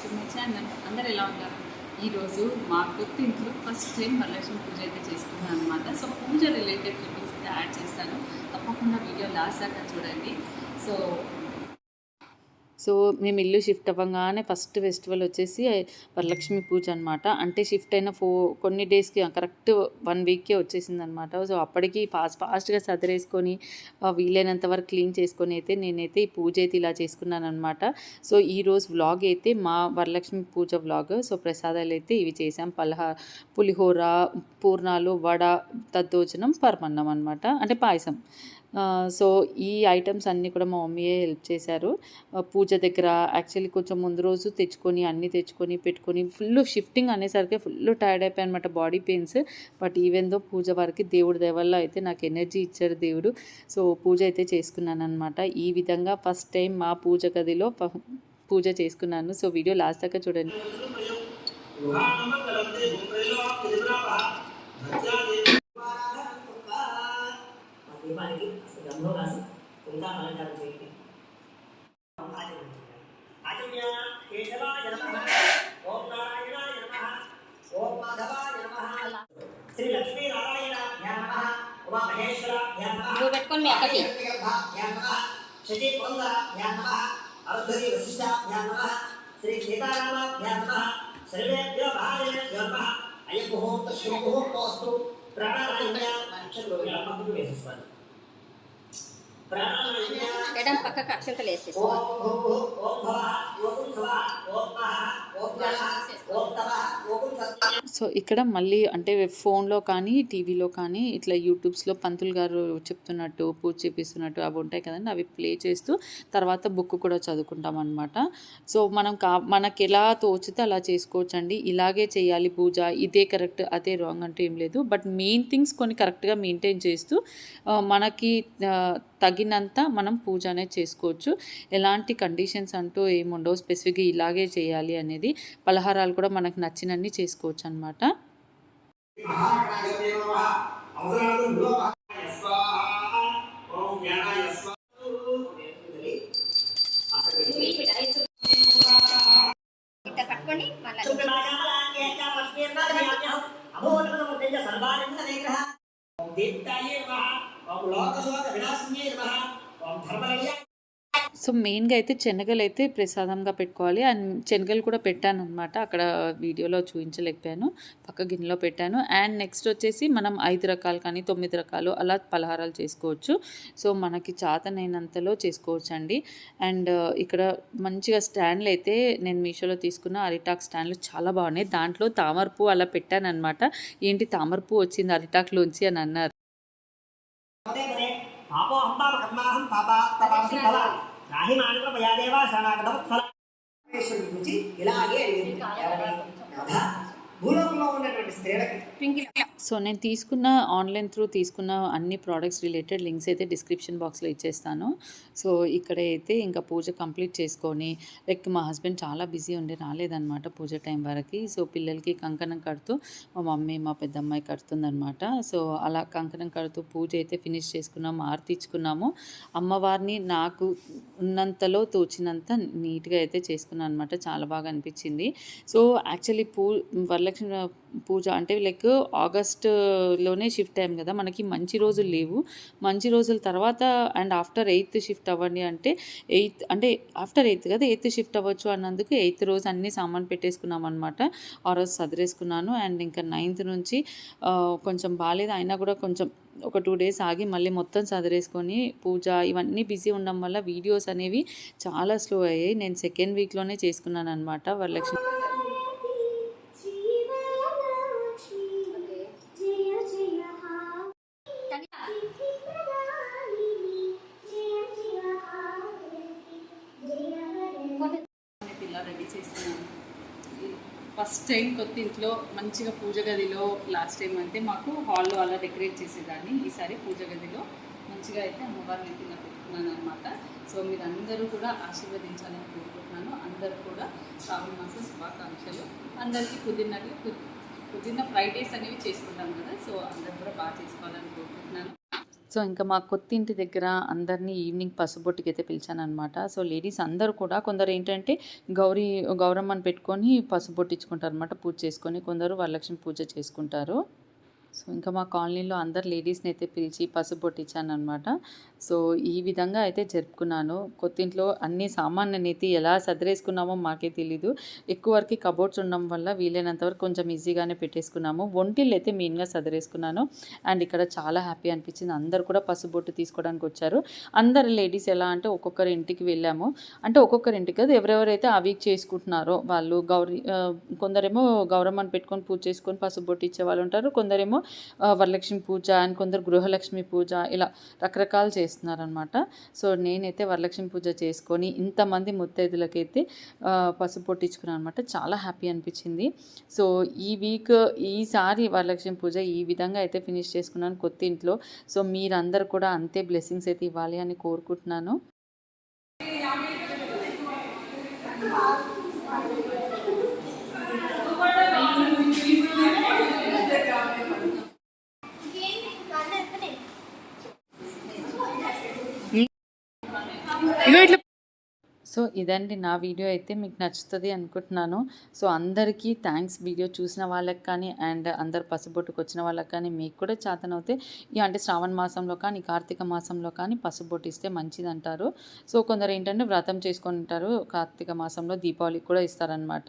To my channel. అందరు ఎలా ఉన్నారు? ఈరోజు మా కొత్త ఇంట్లో ఫస్ట్ టైం వరలక్ష్మి పూజ అయితే చేసుకున్నాను అనమాట. సో పూజ రిలేటెడ్ క్లిప్పింగ్స్ అయితే యాడ్ చేస్తాను, తప్పకుండా వీడియో లాస్ట్ దాకా చూడండి. సో మేము ఇల్లు షిఫ్ట్ అవ్వగానే ఫస్ట్ ఫెస్టివల్ వచ్చేసి వరలక్ష్మి పూజ అనమాట. అంటే షిఫ్ట్ అయిన కొన్ని డేస్కి కరెక్ట్ 1 వీక్కే వచ్చేసింది అనమాట. సో అప్పటికి ఫాస్ట్గా సదిరేసుకొని వీలైనంత వరకు క్లీన్ చేసుకొని అయితే నేనైతే ఈ పూజ అయితే ఇలా చేసుకున్నాను అనమాట. సో ఈరోజు వ్లాగ్ అయితే మా వరలక్ష్మి పూజ వ్లాగ్. సో ప్రసాదాలు అయితే ఇవి చేసాం: పులిహోర, పూర్ణాలు, వడ, దద్దోజనం, పరమన్నం అనమాట, అంటే పాయసం. సో ఈ ఐటమ్స్ అన్నీ కూడా మా మమ్మీయే హెల్ప్ చేశారు పూజ దగ్గర. యాక్చువల్లీ కొంచెం ముందు రోజు అన్నీ తెచ్చుకొని పెట్టుకొని ఫుల్ షిఫ్టింగ్ అనేసరికి ఫుల్ టైర్డ్ అయిపోయాయి అనమాట, body pains. But even though puja వరకు దేవుడి దయవల్ల అయితే నాకు ఎనర్జీ ఇచ్చాడు దేవుడు. సో పూజ అయితే చేసుకున్నాను అనమాట. ఈ విధంగా ఫస్ట్ టైం మా పూజ గదిలో పూజ చేసుకున్నాను. సో వీడియో లాస్ట్ దాకా చూడండి. దీపానికి అసలు గంధం రాసి ఇంకా అలంకారం చేయండి. ఆచమ్య కేశవాయ నమః, ఓం నారాయణాయ నమః, ఓం మాధవాయ నమః, శ్రీ లక్ష్మీ నారాయణాభ్యాం నమః, ఉమా మహేశ్వరాభ్యాం నమః, పెట్టుకోండి అక్కకి నమః, శశి పురంధరాభ్యాం నమః, అరుంధతి వశిష్ఠాభ్యాం నమః, శ్రీ సీతారామాభ్యాం నమః, సర్వేభ్యో మహాదేవేభ్యో నమః. అయం ముహూర్త శుభ ముహూర్తోస్తు. ప్రాణాయామ అక్షంతలు అమ్మకు వేసేసుకోండి. ఎడం పక్కకు అక్షంతలు వేసేసుకోండి. సో ఇక్కడ మళ్ళీ అంటే ఫోన్లో కానీ టీవీలో కానీ ఇట్లా యూట్యూబ్స్లో పంతులు గారు చెప్తున్నట్టు పూజ చేపిస్తున్నట్టు అవి ఉంటాయి కదండి, అవి ప్లే చేస్తూ తర్వాత బుక్ కూడా చదువుకుంటాం అనమాట. సో మనకి ఎలా తోచితే అలా చేసుకోవచ్చండి. ఇలాగే చేయాలి పూజ, ఇదే కరెక్ట్ అదే రాంగ్ అంటూ ఏం లేదు. బట్ మెయిన్ థింగ్స్ కొన్ని కరెక్ట్గా మెయింటైన్ చేస్తూ మనకి తగినంత మనం పూజ అనేది చేసుకోవచ్చు. ఎలాంటి కండిషన్స్ అంటూ ఏముండవు, స్పెసిఫిక్గా ఇలాగే చేయాలి అనేది. పలహారాలు కూడా మనకు నచ్చినన్ని చేసుకోవచ్చు అనమాట. సో మెయిన్గా అయితే శనగలు అయితే ప్రసాదంగా పెట్టుకోవాలి. అండ్ శనగలు కూడా పెట్టాను అనమాట, అక్కడ వీడియోలో చూపించలేకపోయాను, పక్క గిన్నెలో పెట్టాను. అండ్ నెక్స్ట్ వచ్చేసి మనం 5 రకాలు కానీ 9 రకాలు అలా పలహారాలు చేసుకోవచ్చు. సో మనకి చాతనైనంతలో చేసుకోవచ్చు అండి. అండ్ ఇక్కడ మంచిగా స్టాండ్లు అయితే నేను మీషోలో తీసుకున్న అరిటాక్ స్టాండ్లు చాలా బాగున్నాయి. దాంట్లో తామరపు అలా పెట్టాను అనమాట. ఏంటి తామరపు వచ్చింది అరిటాక్లోంచి అని అన్నారు. సో నేను తీసుకున్న ఆన్లైన్ త్రూ తీసుకున్న అన్ని ప్రోడక్ట్స్ రిలేటెడ్ లింక్స్ అయితే డిస్క్రిప్షన్ బాక్స్లో ఇచ్చేస్తాను. సో ఇక్కడ అయితే ఇంకా పూజ కంప్లీట్ చేసుకొని, లైక్ మా హస్బెండ్ చాలా బిజీ ఉండి రాలేదన్నమాట పూజ టైం వరకు. సో పిల్లలకి కంకణం కడుతూ మా మమ్మీ మా పెద్దమ్మాయి కడుతుందనమాట. సో అలా కంకణం కడుతూ పూజ అయితే ఫినిష్ చేసుకున్నాము, ఆరతి ఇచ్చుకున్నాము. అమ్మవారిని నాకు ఉన్నంతలో తోచినంత నీట్గా అయితే చేసుకున్నాను అనమాట. చాలా బాగా అనిపించింది. సో యాక్చువల్లీ వరలక్ష్మి పూజ అంటే లైక్ ఆగస్టులోనే షిఫ్ట్ అయ్యాం కదా, మనకి మంచి రోజులు లేవు. మంచి రోజుల తర్వాత అండ్ ఆఫ్టర్ 8th షిఫ్ట్ అవ్వండి అంటే 8th అంటే ఆఫ్టర్ 8th కదా, 8th షిఫ్ట్ అవ్వచ్చు అన్నందుకు 8th రోజు అన్ని సామాన్ పెట్టేసుకున్నాం అనమాట. ఆ రోజు సదిరేసుకున్నాను. అండ్ ఇంకా 9th నుంచి కొంచెం బాగాలేదు, అయినా కూడా కొంచెం ఒక 2 days ఆగి మళ్ళీ మొత్తం సదిరేసుకొని పూజ ఇవన్నీ బిజీ ఉండడం వల్ల వీడియోస్ అనేవి చాలా స్లో అయ్యాయి. నేను 2nd వీక్లోనే చేసుకున్నాను అనమాట వరలక్ష్మి. ఇలా రెడీ చేస్తున్నాను. ఫస్ట్ టైం కొత్త ఇంట్లో మంచిగా పూజ గదిలో, లాస్ట్ టైం అయితే మాకు హాల్లో అలా డెకరేట్ చేసేదాన్ని. ఈసారి పూజ గదిలో మంచిగా అయితే అమ్మవారిని అయితే ఇలా పెట్టుకున్నాను అనమాట. సో మీరు అందరూ కూడా ఆశీర్వదించాలని కోరుకుంటున్నాను. అందరూ కూడా శ్రావణ మాస శుభాకాంక్షలు. అందరికీ కుదిరిన ఫ్రైడేస్ అనేవి చేసుకుంటాం కదా, సో అందరూ కూడా బాగా చేసుకోవాలని కోరుకుంటున్నాను. సో ఇంకా మా కొత్తింటి దగ్గర అందరినీ ఈవినింగ్ పసుబొట్టుకైతే పిలిచాననమాట. సో లేడీస్ అందరూ కూడా కొందరు ఏంటంటే గౌరమ్మని పెట్టుకొని పసుబొట్టించుకుంటారనమాట పూజ చేసుకొని. కొందరు వరలక్ష్మి పూజ చేసుకుంటారు. సో ఇంకా మా కాలనీలో అందరు లేడీస్ని అయితే పిలిచి పసుబొట్టించానమాట. సో ఈ విధంగా అయితే జరుపుకున్నాను. కొత్తింట్లో అన్ని సామాన్లనైతే ఎలా సదిరేసుకున్నామో మాకే తెలీదు. ఎక్కువ వరకు కబోర్డ్స్ ఉండడం వల్ల వీలైనంత వరకు కొంచెం ఈజీగానే పెట్టేసుకున్నాము. వంటిల్లు అయితే మెయిన్గా సదిరేసుకున్నాను. అండ్ ఇక్కడ చాలా హ్యాపీ అనిపించింది. అందరూ కూడా పసుబొట్టు తీసుకోవడానికి వచ్చారు. అందరు లేడీస్ ఎలా అంటే ఒక్కొక్కరి ఇంటికి వెళ్ళాము. అంటే ఒక్కొక్కరి ఇంటికి కాదు, ఎవరెవరైతే ఆ వీక్ చేసుకుంటున్నారో వాళ్ళు కొందరేమో గౌరమ్మని పెట్టుకొని పూజ చేసుకొని పసుబొట్టు ఇచ్చే వాళ్ళు ఉంటారు. కొందరేమో వరలక్ష్మి పూజ అండ్ కొందరు గృహలక్ష్మి పూజ ఇలా రకరకాలు చేస్తున్నారనమాట. సో నేనైతే వరలక్ష్మి పూజ చేసుకొని ఇంతమంది ముత్తైదులకైతే పసుపు పొట్టించుకున్నాను అనమాట. చాలా హ్యాపీ అనిపించింది. సో ఈసారి వరలక్ష్మి పూజ ఈ విధంగా అయితే ఫినిష్ చేసుకున్నాను కొత్త ఇంట్లో. సో మీరందరూ కూడా అంతే బ్లెస్సింగ్స్ అయితే ఇవ్వాలి అని కోరుకుంటున్నాను. సో ఇదండి నా వీడియో అయితే మీకు నచ్చుతుంది అనుకుంటున్నాను. సో అందరికీ థ్యాంక్స్ వీడియో చూసిన వాళ్ళకి కానీ అండ్ అందరు పసుబొట్టుకు వచ్చిన వాళ్ళకి కానీ మీకు కూడా చేతనవుతే అంటే శ్రావణ మాసంలో కానీ కార్తీక మాసంలో కానీ పసుబొట్టు ఇస్తే మంచిది అంటారు. సో కొందరు ఏంటంటే వ్రతం చేసుకొని ఉంటారు, కార్తీక మాసంలో దీపావళికి కూడా ఇస్తారనమాట.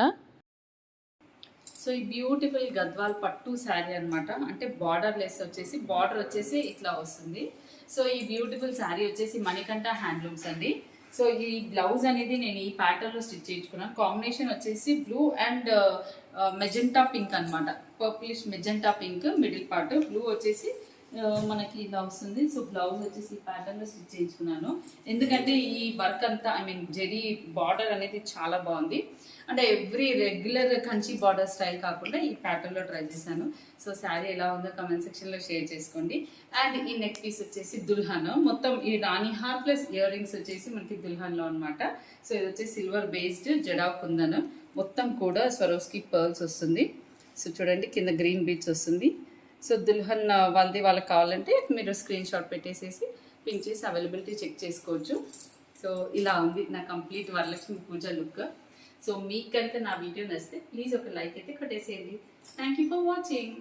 సో ఈ బ్యూటిఫుల్ గద్వాల్ పట్టు శారీ అనమాట. అంటే బార్డర్ వచ్చేసి ఇట్లా వస్తుంది. సో ఈ బ్యూటిఫుల్ శారీ వచ్చేసి మణికంఠ హ్యాండ్లూమ్స్ అండి. సో ఈ బ్లౌజ్ అనేది నేను ఈ ప్యాటర్న్లో స్టిచ్ చేయించుకున్నాను. కాంబినేషన్ వచ్చేసి బ్లూ అండ్ మెజెంటా పింక్ అనమాట. Purplish magenta pink middle part, blue వచ్చేసి మనకి ఇలా వస్తుంది. సో బ్లౌజ్ వచ్చేసి ఈ ప్యాటర్న్లో స్టిచ్ చేయించుకున్నాను. ఎందుకంటే ఈ వర్క్ అంతా జెరీ బార్డర్ అనేది చాలా బాగుంది. అంటే రెగ్యులర్ కంచి బార్డర్ స్టైల్ కాకుండా ఈ ప్యాటర్న్లో ట్రై చేశాను. సో శారీ ఎలా ఉందో కమెంట్ సెక్షన్లో షేర్ చేసుకోండి. అండ్ ఈ నెక్ పీస్ వచ్చేసి దుల్హన్, మొత్తం ఈ రాణి హార్ ప్లస్ ఇయర్ రింగ్స్ వచ్చేసి మనకి దుల్హన్లో అనమాట. సో ఇది వచ్చేసి సిల్వర్ బేస్డ్ జడా కుందన్, మొత్తం కూడా స్వరోస్కి పర్ల్స్ వస్తుంది. సో చూడండి కింద గ్రీన్ బీడ్స్ వస్తుంది. సో దుల్హన్ వాళ్ళకి కావాలంటే మీరు స్క్రీన్ షాట్ పెట్టేసేసి పింక్ చేసి అవైలబిలిటీ చెక్ చేసుకోవచ్చు. సో ఇలా ఉంది నా complete Varalakshmi puja look. So మీకు కనుక నా వీడియో నచ్చితే ప్లీజ్ ఒక లైక్ అయితే కొట్టేసేయండి. Thank you for watching.